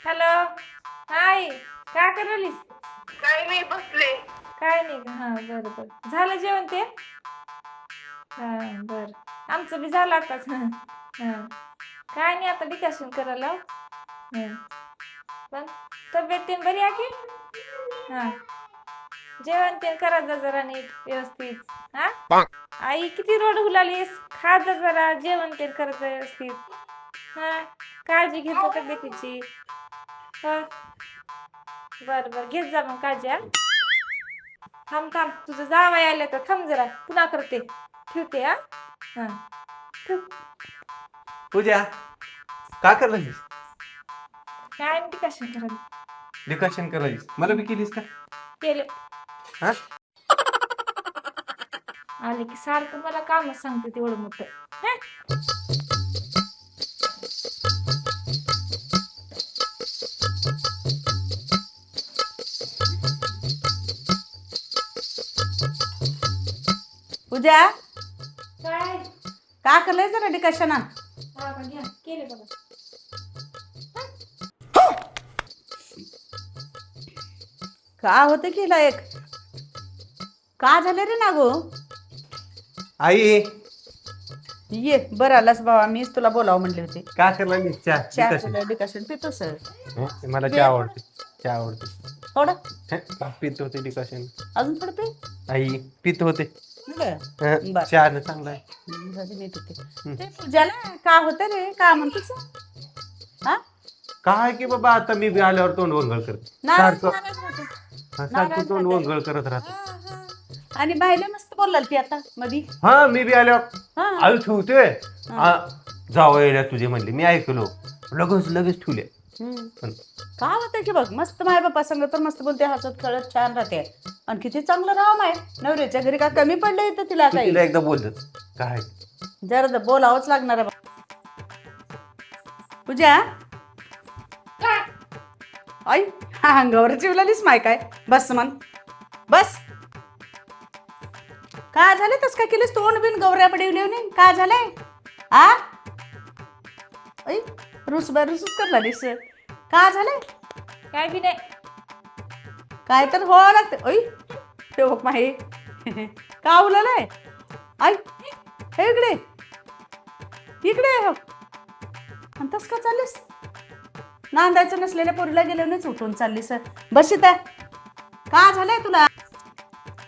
Hello. हाय. काय करायलीस? काही नाही बसले. काय नाही का? हा बरं बरं. झालं जेवण ते? हा बरं. आमचं बी झालं आताच. हा. काय नाही आता डिकॅशन करायला. पण तब्येत तेन बरी आहे की? हा. जेवण तेन करा जरा नीट व्यवस्थित. हा? आई किती रोड हुलालीस? खा जरा जेवण तेन करत व्यवस्थित. हा. काळजी घे तब्येतीची. हा. बरं बरं घेत जा मग काळजी. हा. थांब थांब तुझं जावई आलं तर थांब जरा पुन्हा करते. ठेवते. हा. हा. ठेव. पूजा का करायलीस? काय नाही डिकॅशन करायला. डिकशन करायलीस मला बी केलीस का? केलं. हा? आले की सारखं मला कामच सांगते तेवढं मोठं. हा? पूजा काय? का करलंय जरा डिकशन? हा का घ्या केले बघा. का होते केलं एक का झालं रे ना गो? आई ये बरं आलास बाबा, मीच तुला बोलावं म्हणले होते. का करायलीस? चहा चहा डिकशन. केलं डिकशन पितो सर. मला पे चहा आवडते. चहा आवडते. थोडं पित होते डिकशन. अजून थोडं पे. आई पित होते. बर चहा न चांगला आहे. मी पिते. ते पूजाला का होतं रे? का म्हणतोस? हा काय की बाबा आता मी बी आल्यावर तोंड वंगळ करते. नाराज सारखं नाराज होते. सारखं तोंड वंगळ करत राहते. आणि बायला मस्त बोललाल ती आता मधी. हा मी बी आल्यावर हा आई ठेवते. जावं तुझे म्हणले मी ऐकलो लगेच लगेच ठेवले. पण का होतं की बघ मस्त माय बाप्पा संग तर मस्त बोलते, हसत खेळत छान राहते. आणि किती चांगलं राहा माय नवऱ्याच्या घरी का कमी पडलं येतं तिला तू काही? तिला एकदा बोलत काय जरा बोलावंच लागणार आहे पूजा. आई हा अंगावर चिवलालीस माय काय? बस मन बस. का झाले तस काय केलीस? तोंड बिन गौऱ्या पडवली का झालंय? आ ऐ रुसूच कर लागलीस. का झालंय? काय बी नाही. काय तर हो लागते. ऐ ठेव माही का उलालाय? आई हे इकडे इकडे हो. आणि तस का चाललीस? नांदायचं नसलेल्या पोरीला गेल्यानेच उठून चाललीस. बस इथं. का झालंय तुला?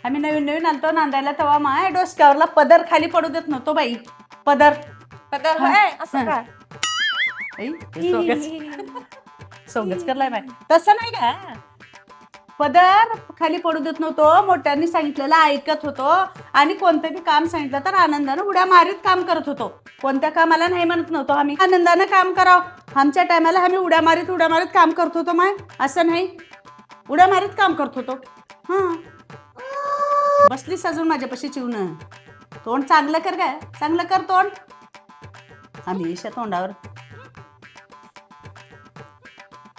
आम्ही नवीन नवीन आलतो नांदायला तेव्हा माय डोसक्यावरला पदर खाली पडू देत नव्हतो बाई. पदर पदर होय असं का? सोंगच करलाय बाय. तसं नाही का? पदर खाली पडू देत नव्हतो. मोठ्यांनी सांगितलेलं ऐकत होतो आणि कोणतं बी काम सांगितलं तर आनंदानं उड्या मारीत काम करत होतो. कोणत्या कामाला नाही म्हणत नव्हतो आम्ही. आनंदानं काम करावं. आमच्या टायमाला आम्ही उड्या मारीत काम करत होतो माय. असं नाही उड्या मारीत काम करत होतो. हां बसलीस अजून माझ्यापाशी चिवणं. तोंड चांगलं कर काय? चांगलं कर तोंड. हमेशा तोंडावर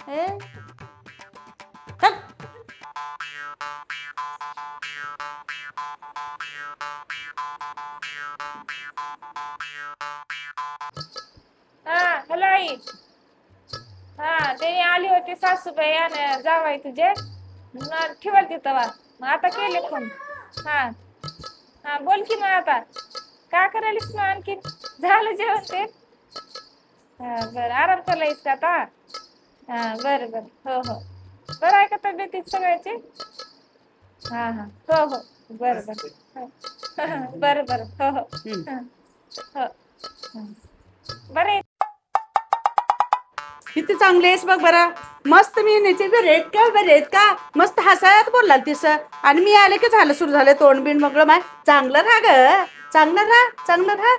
ए चल. हा हॅलो आई. हा ते आली होती सासूबाई आणि जावाई तुझे ठेवाल तिथं वा. मग आता केले फोन. हा हा बोल की मग आता काय करायलीस मग आणखी? झालं जेवण ते? हा बरं आराम करायलीस का आता? हा बरं बरं हो हो. बरं आहे का तब्येतीत सगळ्याची? हा हा हो हो बरं बरं बरं बरं हो हो हो बरं. किती चांगले आहेस बघ बरं. मस्त मी नेचे रेट का रेट का मस्त हसायत बोललाल तीस. आणि मी आले की झालं सुरू झालं तोंड बिंड मोकळं माय. चांगलं राहा ग. चांगलं राहा.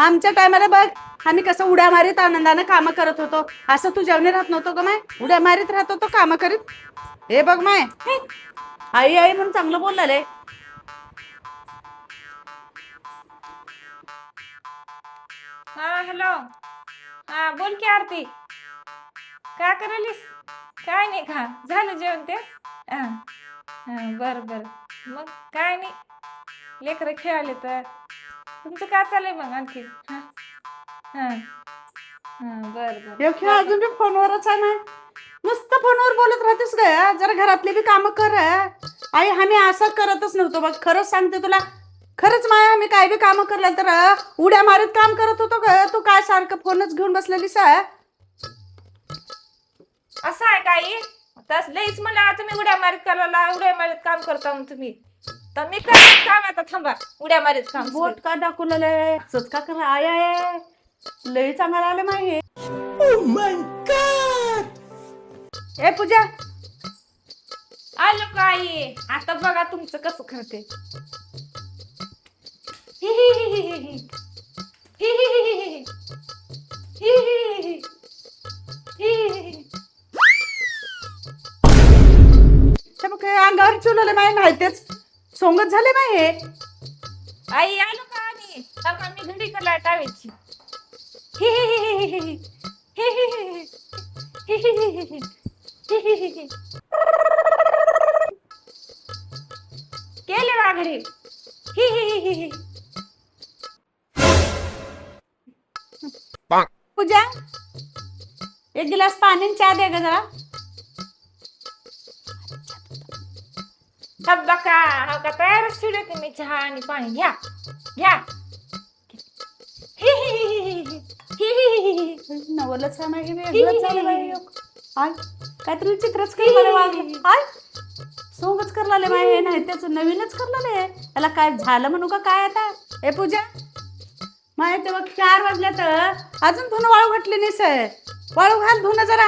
आमच्या टायमाला बघ आम्ही कसं उड्या मारीत आनंदानं कामं करत होतो. असं तू जेवणे राहत नव्हतो ग माय. उड्या मारीत राहत होतो कामं करीत. हे बघ माय आई आई म्हणून चांगलं बोललाय. हा हॅलो. हा बोल की आरती. काय करायलीस? काय नाही का झालं जेवण ते? हा हा बरं बरं. मग काय नाही लेकरं खेळाले तर. तुमचं काय चाललंय मग आणखी? हा हा हा बरं बरं हे खेळ हो अजून बी फोनवरच आहे ना. नुसतं फोनवर बोलत राहतेस ग, जरा घरातली बी कामं कर. आई आम्ही असं करतच नव्हतो बघ, खरंच सांगते तुला. खरंच माया, आम्ही काय बी कामं करलं तर उड्या मारीत काम करत होतो ग. तू काय सारखं फोनच घेऊन बसलेलीस आहे? असं आहे काही तस लईच मला तुम्ही उड्या मारीत करायला, उड्या मारीत काम करता मग तुम्ही. तर मी करत काम आता, थांबा उड्या मारीत काम. बोट का दाखवलेलं असंच का करा? आय आय लई चांगला आलं माहिती. ए पूजा, आलो काही आता बघा तुमचं कसं करते. हि हि हि हि हि हि. हि हि हि हि हि. हि हि हि हि. हि हि हि हि. ते मग काय अंगावर चिवलेलं माही नाही, तेच सोंगच झाले माही हे. आई आलो का आणि थांबा मी घडी करला टावेची. हि हि हि हि हि हि. हि हि हि हि. हि हि हि हि हि. हि हि हि हि. केले वा घडी. हि हि हि हि हि. पूजा, एक गिलास पाणी आणि चहा दे ग जरा. सब बघा हा का तयारच ठेवले तुम्ही चहा आणि पाणी. घ्या घ्या. हि हि हि हि हि. हि हि हि हि हि. नवलच आहे माही, वेगळंच झालं बाई. आय काहीतरी चित्रच काही मला वागलं. आय सोंगच करलाले माही हे, नाही त्याच नवीनच करलाले. त्याला काय झालं म्हणू का काय आता? ए पूजा, माय ते बघ 4 वाजल्या तर अजून धुणं वाळू घातली नाहीस. वाळू घाल धुणं जरा.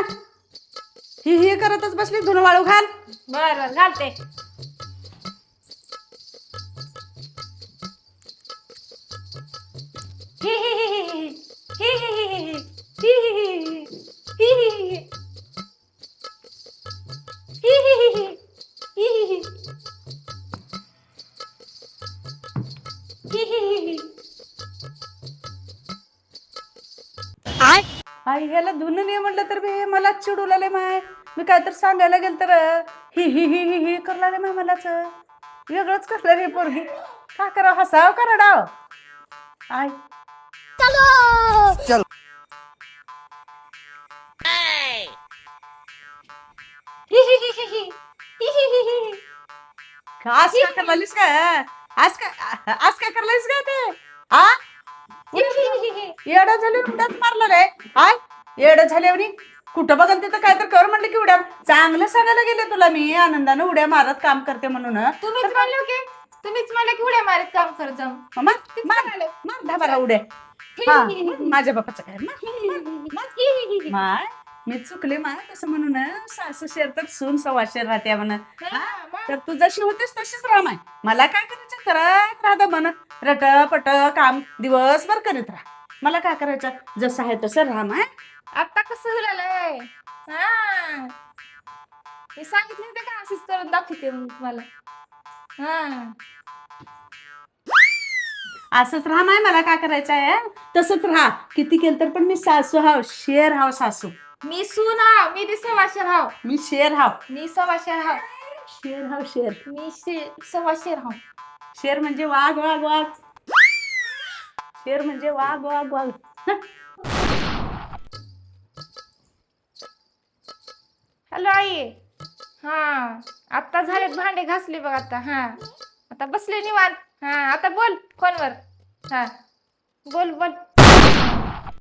ही करतच बसली, धुणं वाळू घाल. बर घालते. हि हि हि हि हि. हि हि हि हि हि. हि हि हि हि हि. हि हि हि हि. हि हि हि हि. हि हि हि. हि हि हि हि. आई ह्याला धुणं नाही म्हटलं तर बी मला चिडवलाले माय. मी काय तर सांगायला गेल तर ही ही ही ही ही करलाले माय. मलाच वेगळंच करलं रे पोरगी. का करावं, हसाव का रडाव? आय हि हि हि हि हि. हि हि हि हि हि. आज काय करलालीस का? आज काय करलालीस का ते? हा हि हि हि हि हि. येडं झाले, उड्याच मारलं रे. आय येडं झाल्यावरी कुठं बघल तिथं काय तर कर म्हणलं की उड्या. चांगलं सांगायला गेले तुला मी, आनंदानं उड्या मारत काम करते म्हणून. तुम्हीच म्हणलो की तुम्हीच म्हणलं की उड्या मारीत काम कर जाऊन. मार तेच मार म्हणाले. मार 10-12 उड्या. हि हा, हि हि हि. माझ्या बापाचं काय हि हि हि हि. माय, मी चुकले माय तसं म्हणून. सासू शेर तर सून सव्वाशेर राहते म्हण. हा, मग. तर तू जशी होतीस तशीच राह माय. मला काय करायचं, करत राहतं म्हण. रट पट काम दिवसभर करीत राहा. मला काय करायचं, जसं आहे तसं राह माय. आता कसं झालंय? हा मी सांगितलं होतं का अशीच करून दाखवते मग तुम्हाला. हा असंच राहा माय, मला काय करायचं आहे तसंच राहा. किती केलं तर पण मी सासू हाव, शेर हाव सासू. मी सून हाव, मी बी सव्वाशेर हाव. मी शेर हाव. मी सव्वाशेर हाव. शेर हाव शेर. मी सव्वाशेर हाव. शेर म्हणजे वाघ वाघ वाघ. शेर म्हणजे वाघ वाघ वाघ. हॅलो आई. हा आता झालेत भांडे घासले बघ आता. हा आता बसले निवांत. हा आता बोल फोनवर. हा बोल बोल.